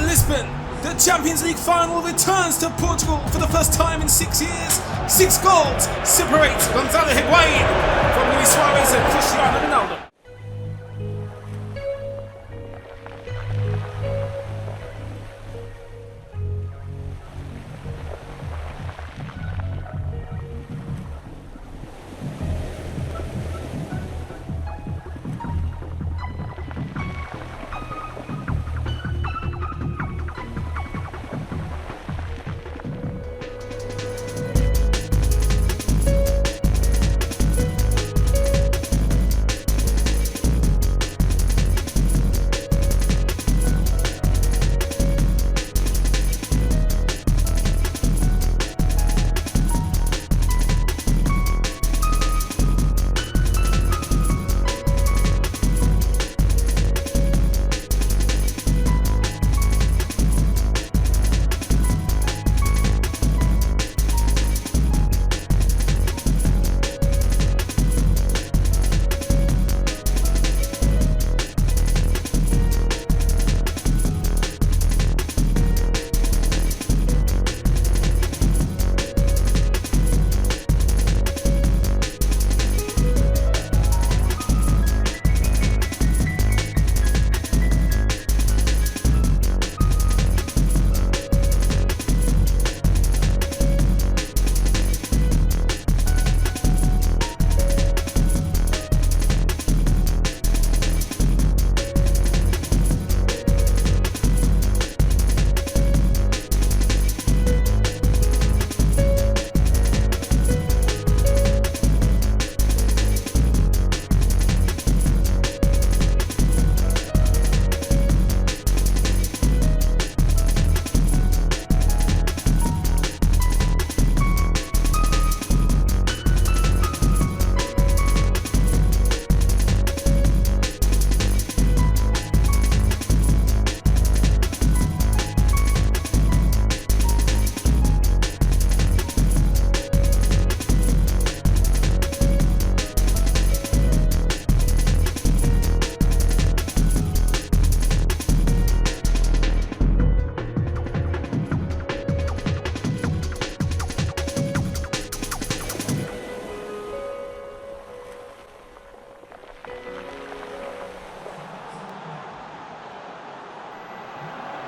Lisbon, the Champions League final returns to Portugal for the first time in 6 years. 6 goals separate Gonzalo Higuain from Luis Suarez and Cristiano Ronaldo.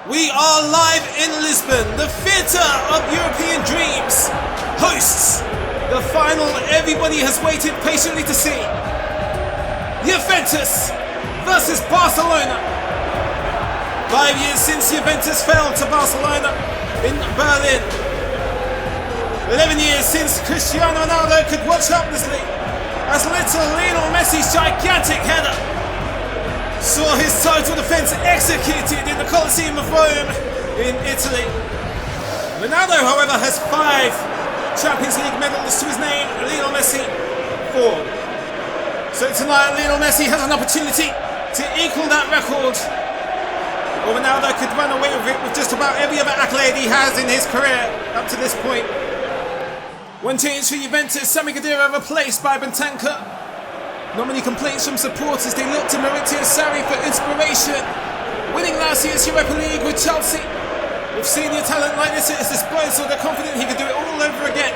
We are live in Lisbon, the theatre of European dreams. Hosts, the final everybody has waited patiently to see. Juventus versus Barcelona. 5 years since Juventus fell to Barcelona in Berlin. 11 years since Cristiano Ronaldo could watch helplessly as little Lionel Messi's gigantic header saw his title defence executed in the Colosseum of Rome in Italy. Ronaldo, however, has 5 Champions League medals to his name, Lionel Messi 4. So tonight Lionel Messi has an opportunity to equal that record, or Ronaldo could run away with it with just about every other accolade he has in his career up to this point. One change for Juventus, Sami Khedira replaced by Bentancur. Not many complaints from supporters, they look to Maurizio Sarri for inspiration. Winning last year's Europa League with Chelsea. With senior talent like this at his disposal, they're confident he can do it all over again.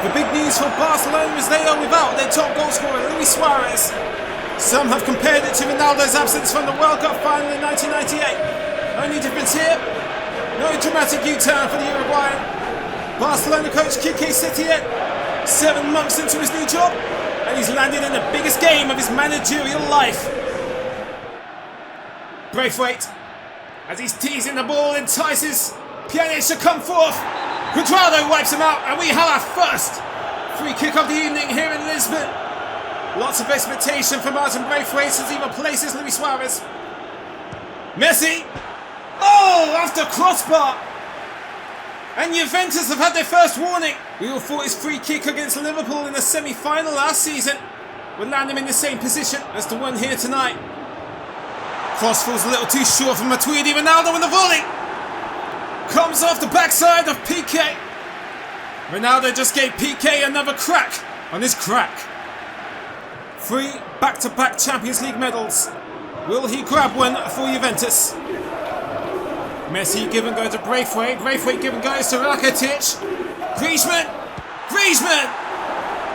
The big news for Barcelona is they are without their top goal scorer, Luis Suarez. Some have compared it to Ronaldo's absence from the World Cup final in 1998. Only difference here, no dramatic U-turn for the Uruguayan. Barcelona coach Quique Setién, 7 months into his new job, and he's landed in the biggest game of his managerial life. Braithwaite, as he's teasing the ball, entices Pjanic to come forth. Cuadrado wipes him out, and we have our first free kick of the evening here in Lisbon. Lots of expectation for Martin Braithwaite as he replaces Luis Suarez. Messi! Oh, after crossbar! And Juventus have had their first warning. We all thought his free kick against Liverpool in the semi-final last season would land him in the same position as the one here tonight. Cross falls a little too short from Matuidi. Ronaldo with the volley. Comes off the backside of Piqué. Ronaldo just gave Piqué another crack on his crack. 3 back-to-back Champions League medals. Will he grab one for Juventus? Messi give and go to Braithwaite. Braithwaite give and goes to Rakitic. Griezmann. Griezmann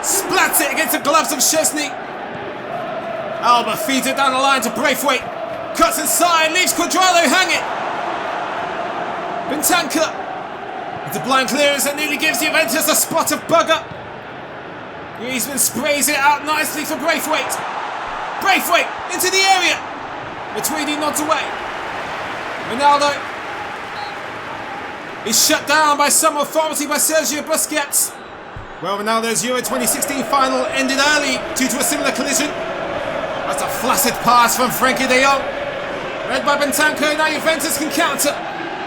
splats it against the gloves of Szczesny. Alba feeds it down the line to Braithwaite. Cuts inside, leaves Cuadrado hanging. Bentancur. It's a blind clearance that nearly gives Juventus a spot of bugger. Griezmann sprays it out nicely for Braithwaite. Braithwaite into the area. Matuidi nods away. Ronaldo is shut down by some authority by Sergio Busquets. Well, Ronaldo's Euro 2016 final ended early due to a similar collision. That's a flaccid pass from Frenkie de Jong. Led by Bentancur, now Juventus can counter.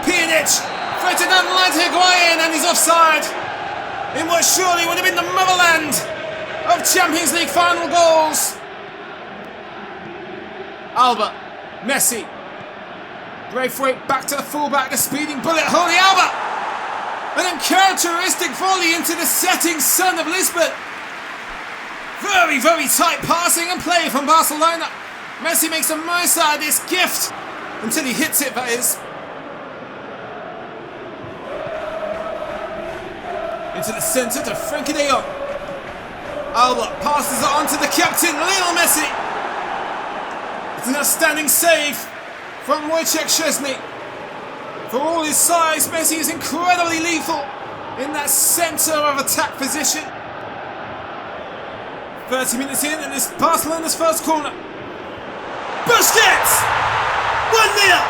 Pjanic floated down the line to Higuain and he's offside. In what surely would have been the motherland of Champions League final goals. Alba, Messi. Braithwaite back to the fullback, a speeding bullet, Jordi Alba! An uncharacteristic volley into the setting sun of Lisbon. Very, very tight passing and play from Barcelona. Messi makes the most out of this gift until he hits it, that is. Into the centre to Frenkie de Jong. Alba passes it on to the captain, Lionel Messi. It's an outstanding save from Wojciech Szczesny. For all his size, Messi is incredibly lethal in that centre of attack position. 30 minutes in and it's Barcelona's first corner. Busquets! 1-0!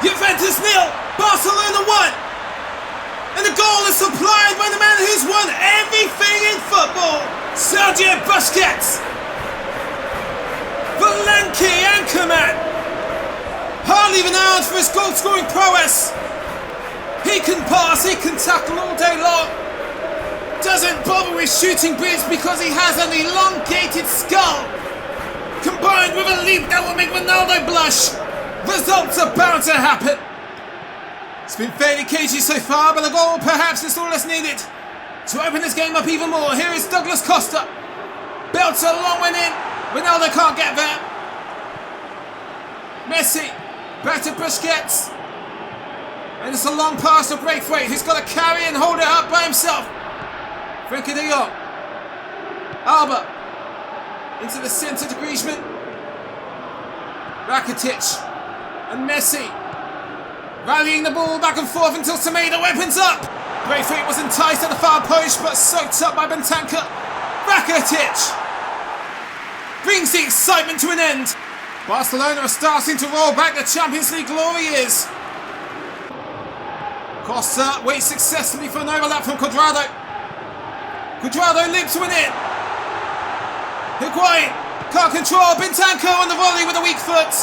Juventus 0, Barcelona 1! And the goal is supplied by the man who's won everything in football, Sergio Busquets! The lanky anchorman! Hardly renowned for his goal-scoring prowess. He can pass, he can tackle all day long. Doesn't bother with shooting bridge because he has an elongated skull. Combined with a leap that will make Ronaldo blush. Results are bound to happen. It's been fairly cagey so far, but a goal perhaps is all that's needed to open this game up even more. Here is Douglas Costa. Belts a long one in. Ronaldo can't get there. Messi. Back to Busquets. And it's a long pass to Braithwaite, who's got to carry and hold it up by himself. Frenkie de Jong. Alba. Into the centre to Griezmann. Rakitic. And Messi. Rallying the ball back and forth until Semedo opens up. Braithwaite was enticed at the far post, but soaked up by Bentancur. Rakitic. Brings the excitement to an end. Barcelona are starting to roll back the Champions League glory years. Costa waits successfully for an overlap from Cuadrado. Cuadrado leaps to an in. Higuain can't control. Bentancur on the volley with a weak foot.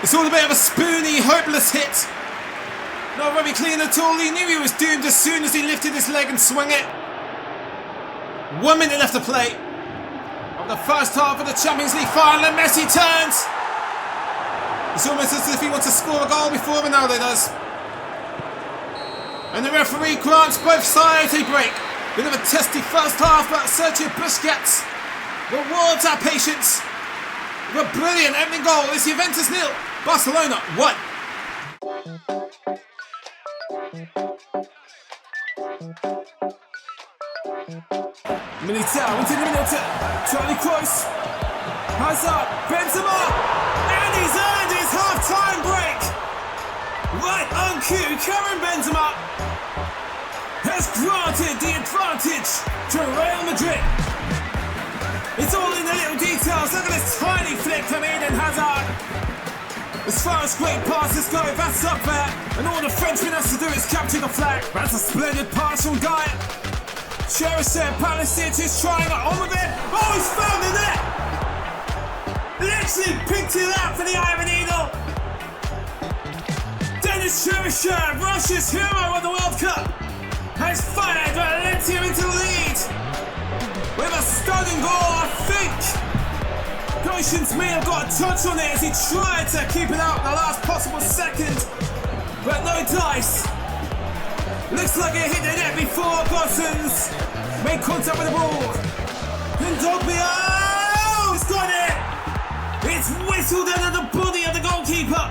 It's all a bit of a spoony, hopeless hit. Not very clean at all. He knew he was doomed as soon as he lifted his leg and swung it. 1 minute left to play. Of the first half of the Champions League final, and Messi turns. It's almost as if he wants to score a goal before Ronaldo does. And the referee grants both sides a break. Bit of a testy first half, but Sergio Busquets rewards our patience with a brilliant opening goal. It's Juventus 0, Barcelona 1. Militao into the middle to Toni Kroos. Hazard, Benzema, and he's earned his half-time break. Right on cue, Karim Benzema has granted the advantage to Real Madrid. It's all in the little details. Look at this tiny flick from Eden Hazard. As far as great passes go, that's up there. And all the Frenchman has to do is capture the flag. That's a splendid pass from Guy. Cheryshev, Pulisic is trying it on with it. Oh, he's found the net! Literally picked it out for the eye of a needle. Dennis Cheryshev, Russia's hero of the World Cup, has fired Valencia into the lead. With a stunning goal, I think Goshen's may have got a touch on it as he tried to keep it out in the last possible second. But no dice. Looks like it hit the net before Gosens made contact with the ball. And Dogbia, oh, he's got it! It's whistled under the body of the goalkeeper.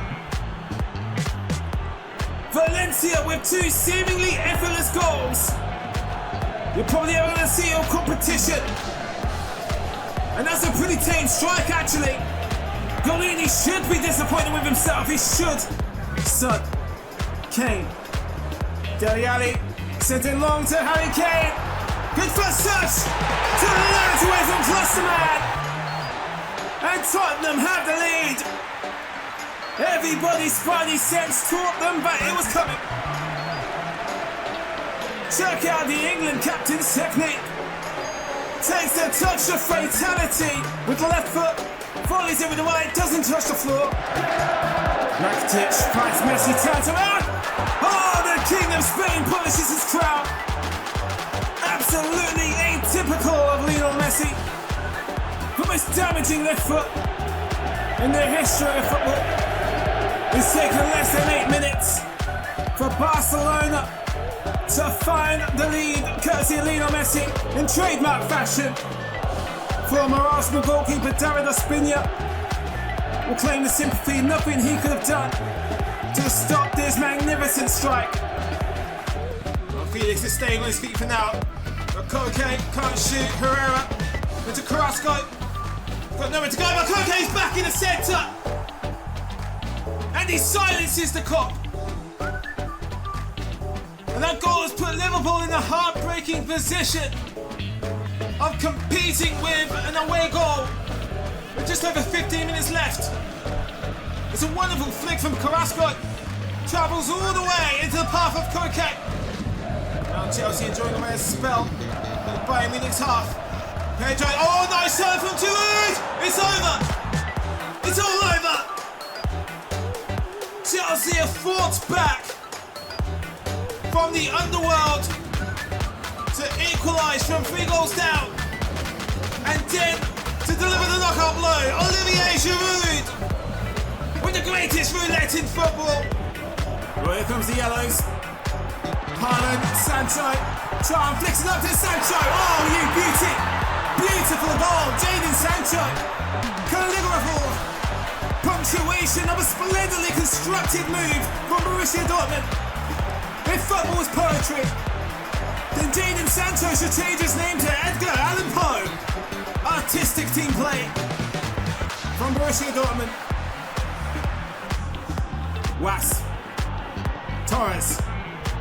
Valencia with two seemingly effortless goals. You're probably ever going to see your competition. And that's a pretty tame strike, actually. Golini should be disappointed with himself. He should. Son. Kane. Dele Alli sent it long to Harry Kane. Good first touch. To the left away from Klosterman. And Tottenham have the lead. Everybody's spidey sense taught them, but it was coming. Check out the England captain's technique. Takes the touch of fatality with the left foot. Volleys it with the right, doesn't touch the floor. Rakitic finds Messi, turns around. Oh, the King of Spain polishes his crown. Absolutely atypical of Lionel Messi. The most damaging left foot in the history of football. It's taken less than 8 minutes for Barcelona to find the lead, courtesy of Lionel Messi, in trademark fashion. Former Arsenal goalkeeper David Ospina will claim the sympathy, nothing he could have done to stop this magnificent strike. Well, Felix is staying on his feet for now. But Koke can't shoot. Herrera into Carrasco. Got nowhere to go, but Koke's back in the centre. And he silences the cop. And that goal has put Liverpool in a heartbreaking position of competing with an away goal with just over 15 minutes left. It's a wonderful flick from Carrasco. Travels all the way into the path of Koke. Now Chelsea enjoying away a spell in Bayern Munich's half. Pedro, oh nice turn from Giroud! It's over! It's all over! Chelsea have fought back from the underworld to equalise from 3 goals down, and then to deliver the knockout blow. Olivier Giroud with the greatest roulette in football. Well, here comes the yellows. Haaland, Sancho, Charm flicks it up to Sancho. Oh, you beauty! Beautiful goal, Jadon Sancho. Calligraphy. Punctuation of a splendidly constructed move from Borussia Dortmund. If football was poetry, then Jadon Sancho should change his name to Edgar Allan Poe. Artistic team play from Borussia Dortmund. Was. Torres.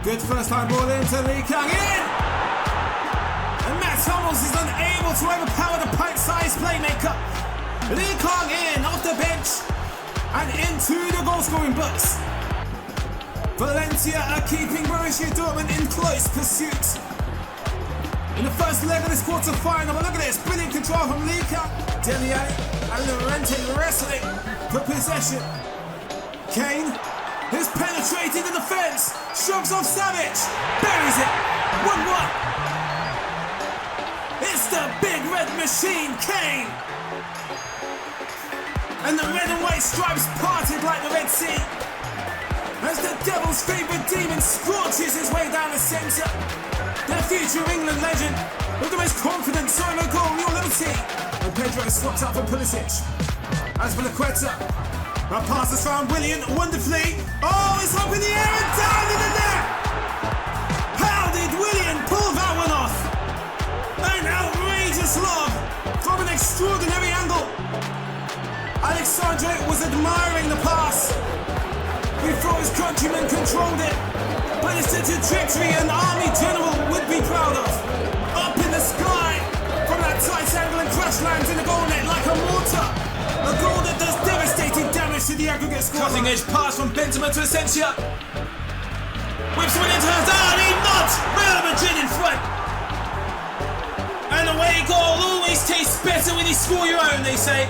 Good first time ball into Lee Kang in! And Matt Hummels is unable to overpower the pint-sized playmaker. Lee Kang in off the bench and into the goal-scoring books. Valencia are keeping Borussia Dortmund in close pursuit. In the first leg of this quarter-final, but look at this, brilliant control from Lee Kang. Dele Alli and Llorente wrestling for possession. Kane is penetrating the defence, shrugs off Savage, buries it, 1-1. It's the big red machine, Kane. And the red and white stripes parted like the Red Sea. As the Devil's favourite demon scorches his way down the centre. The future England legend with the most confident solo goal you'll ever see. And Pedro swaps up for Pulisic. As for Laqueta, that pass is found Willian wonderfully. Oh, it's up in the air and down in the net! How did Willian pull that one off? An outrageous lob from an extraordinary angle. Alexandre was admiring the pass before his countrymen controlled it, but it's a trajectory an army general would be proud of. Up in the sky, from that tight angle and crash lands in the goal net like a mortar. A goal that does devastating damage to the aggregate score. Cutting edge pass from Benzema to Asensio. Whips one into Hazard, he nods! Real Madrid in front. An away goal always tastes better when you score your own, they say.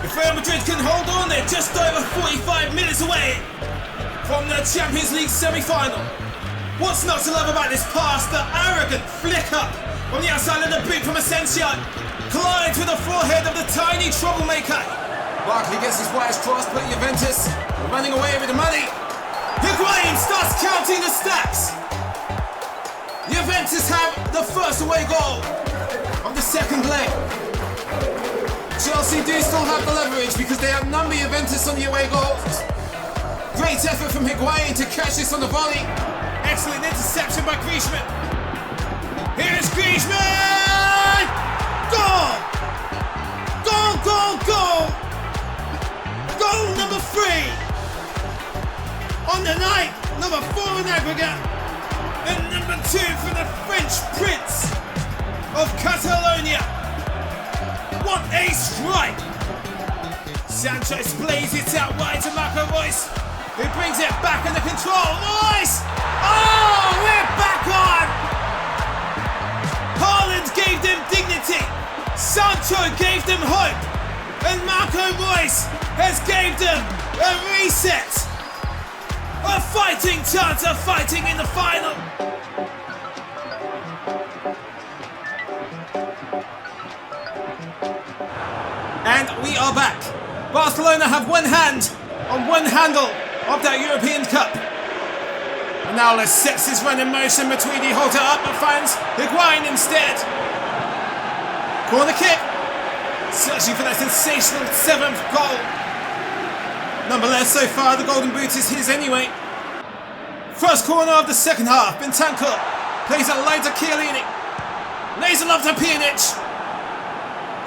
If Real Madrid can hold on, they're just over 45 minutes away from the Champions League semi-final. What's not to love about this pass? The arrogant flick up on the outside of the boot from Asensio. Collides with the forehead of the tiny troublemaker. Barkley gets his wires crossed, but Juventus are running away with the money. Higuain starts counting the stacks. Juventus have the first away goal of the second leg. Chelsea do still have the leverage because they outnumber Juventus on the away goals. Great effort from Higuain to catch this on the volley. Excellent interception by Griezmann. Here's Griezmann! Goal! Goal, goal, goal! Goal number 3! On the night, number 4 in aggregate, and number 2 for the French Prince of Catalonia. What a strike! Sanchez plays it out wide to Marco Reus, who brings it back under control. Reus! Oh, we're back on! Haaland gave them dignity, Sancho gave them hope, and Marco Reus has gave them a reset. A fighting chance of fighting in the final. And we are back. Barcelona have one hand on one handle of that European Cup. And now let's set his run in motion between the holder up but finds Higuain instead. Corner kick. Searching for that sensational 7th goal. Nonetheless, so far the golden boot is his anyway. First corner of the second half. Bentancur plays a line to Chiellini. Lays it off to Pjanic,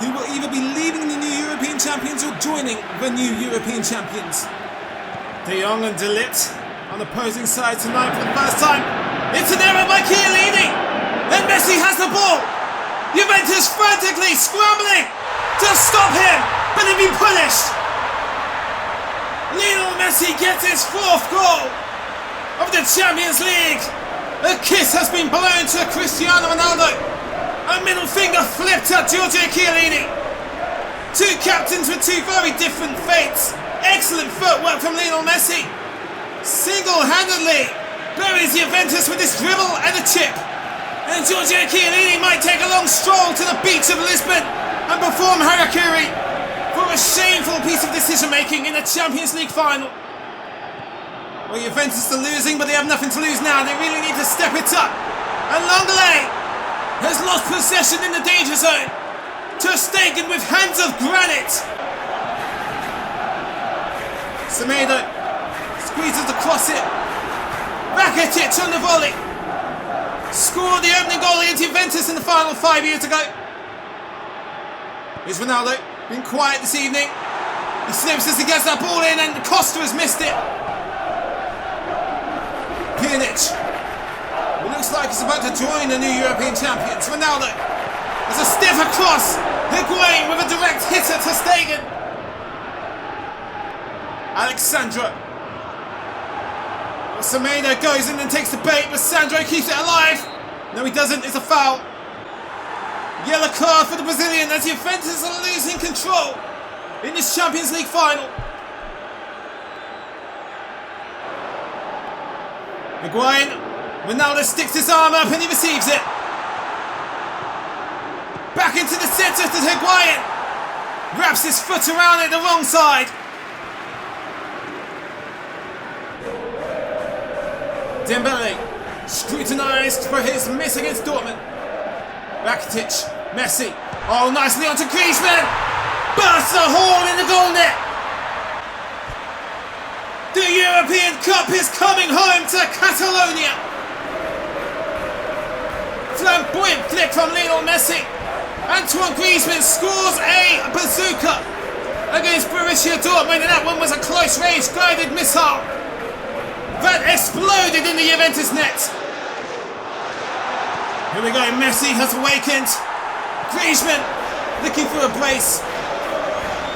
who will either be leaving the new European champions or joining the new European champions. De Jong and De Ligt on the opposing side tonight for the first time. It's an error by Chiellini. Then Messi has the ball. Juventus frantically scrambling to stop him, but he'll be punished. Lionel Messi gets his 4th goal of the Champions League. A kiss has been blown to Cristiano Ronaldo. A middle finger flipped at Giorgio Chiellini. 2 captains with 2 very different fates. Excellent footwork from Lionel Messi. Single-handedly buries Juventus with this dribble and a chip. And Giorgio Chiellini might take a long stroll to the beach of Lisbon and perform harakiri for a shameful piece of decision-making in a Champions League final. Well, Juventus are losing, but they have nothing to lose now. They really need to step it up. And Lenglet has lost possession in the danger zone. Ter Stegen with hands of granite. Semedo squeezes across it. Rakitic on the volley. Scored the opening goal against Juventus in the final 5 years ago. Here's Ronaldo. Been quiet this evening. He slips as he gets that ball in and Costa has missed it. Pjanic. It looks like he's about to join the new European champions. Ronaldo. There's a stiff across. Higuain with a direct hitter to Stegen. Alexandro. Semedo goes in and takes the bait, but Sandro keeps it alive. No, he doesn't. It's a foul. Yellow card for the Brazilian as Juventus are losing control in this Champions League final. Higuain. Ronaldo sticks his arm up and he receives it. Back into the centre to Higuain. Wraps his foot around it the wrong side. Dembele, scrutinised for his miss against Dortmund. Rakitic, Messi. Oh, nicely onto Griezmann. Bursts a hole in the goal net. The European Cup is coming home to Catalonia. Flamboyant flick from Lionel Messi. Antoine Griezmann scores a bazooka against Borussia Dortmund, and that one was a close-range guided missile that exploded in the Juventus net. Here we go, Messi has awakened. Griezmann looking for a brace.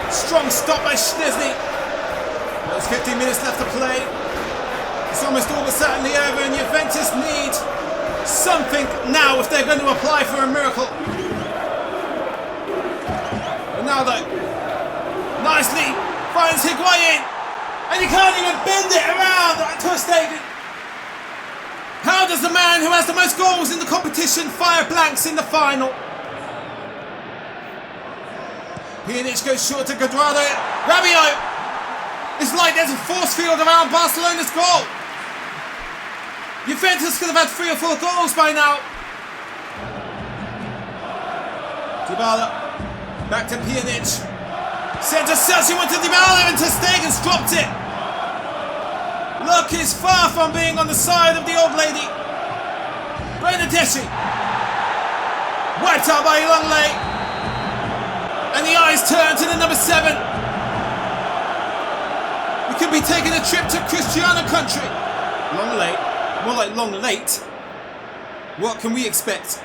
Strong stop by Szczesny. There's 15 minutes left to play. It's almost all but certainly over, and Juventus need something now if they're going to apply for a miracle. Ronaldo nicely finds Higuain. And you can't even bend it around like Ter Stegen. How does the man who has the most goals in the competition fire blanks in the final? Pjanic goes short to Guadrado. Rabiot. It's like there's a force field around Barcelona's goal. Juventus could have had 3 or 4 goals by now. Dybala. Back to Pjanic. Sent to Celsius, went to Dybala, and Ter Stegen's dropped it. Luck is far from being on the side of the old lady. Bernadeschi. Wiped out by Longley. And the eyes turn to the number 7. We could be taking a trip to Cristiano country. Long late. More like long late. What can we expect?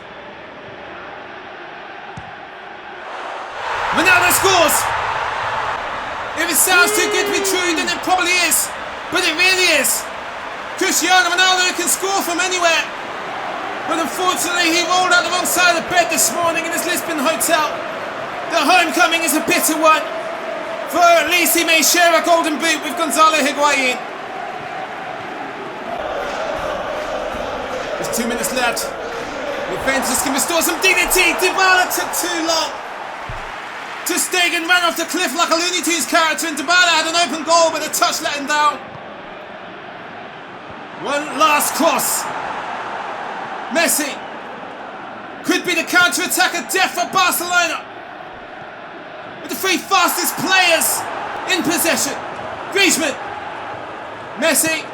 Ronaldo scores! If it sounds too good to be true, then it probably is. But it really is. Cristiano Ronaldo can score from anywhere. But unfortunately, he rolled out the wrong side of bed this morning in his Lisbon hotel. The homecoming is a bitter one. For at least he may share a golden boot with Gonzalo Higuain. There's 2 minutes left. Juventus can restore some dignity. Dybala took too long. Ter Stegen ran off the cliff like a Looney Tunes character, and Dybala had an open goal, but the touch let him down. One last cross. Messi could be the counter-attack of death for Barcelona. With the 3 fastest players in possession. Griezmann. Messi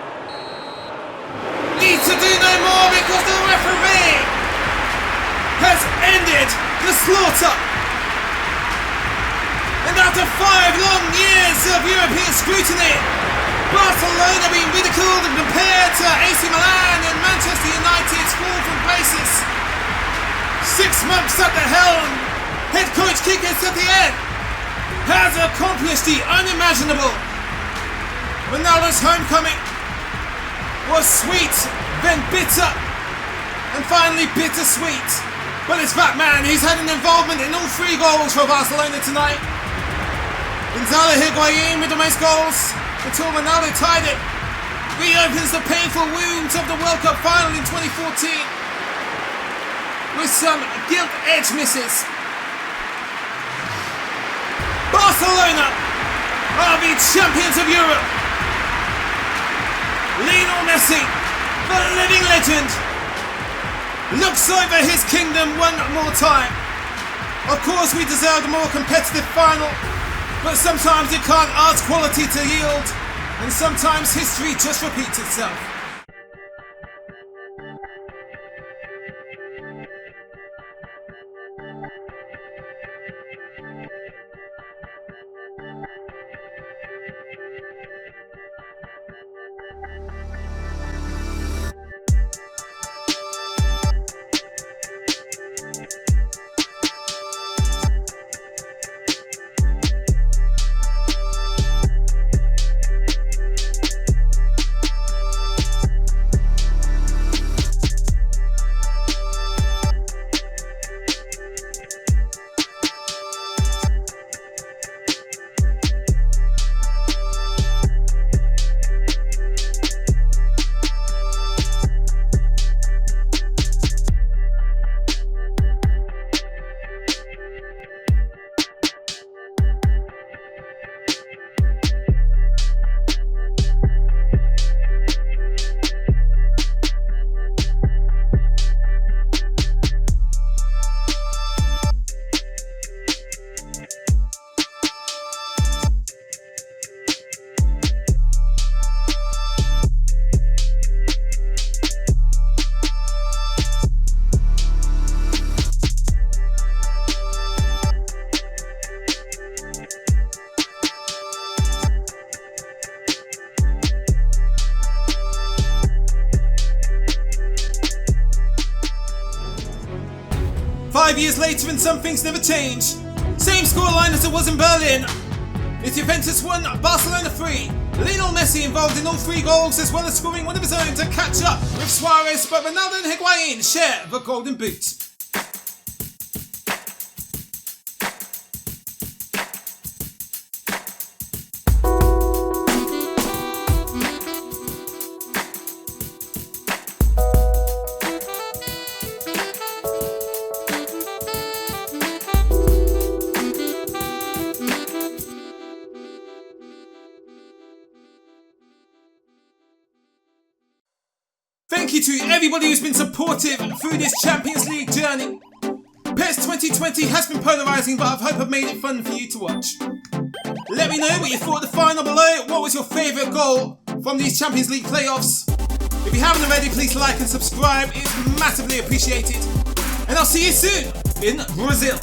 needs to do no more because the referee has ended the slaughter. And after 5 long years of European scrutiny, Barcelona being ridiculed and compared to AC Milan and Manchester United's fall from graces. 6 months at the helm, head coach Quique Setien has accomplished the unimaginable. Ronaldo's homecoming was sweet, then bitter, and finally bittersweet. But it's that man, he's had an involvement in all 3 goals for Barcelona tonight. Gonzalo Higuain with the most goals until Ronaldo tied it. Reopens the painful wounds of the World Cup final in 2014 with some gilt-edged misses. Barcelona are the champions of Europe. Lionel Messi, the living legend, looks over his kingdom one more time. Of course, we deserved a more competitive final, but sometimes it can't ask quality to yield, and sometimes history just repeats itself. Years later and some things never change. Same scoreline as it was in Berlin. It's Juventus 1, Barcelona 3. Lionel Messi involved in all 3 goals as well as scoring one of his own to catch up with Suarez, but Ronaldo and Higuain share the golden boot. Thank you to everybody who's been supportive through this Champions League journey. PES 2020 has been polarising, but I hope I've made it fun for you to watch. Let me know what you thought of the final below. What was your favourite goal from these Champions League playoffs? If you haven't already, please like and subscribe. It's massively appreciated. And I'll see you soon in Brazil.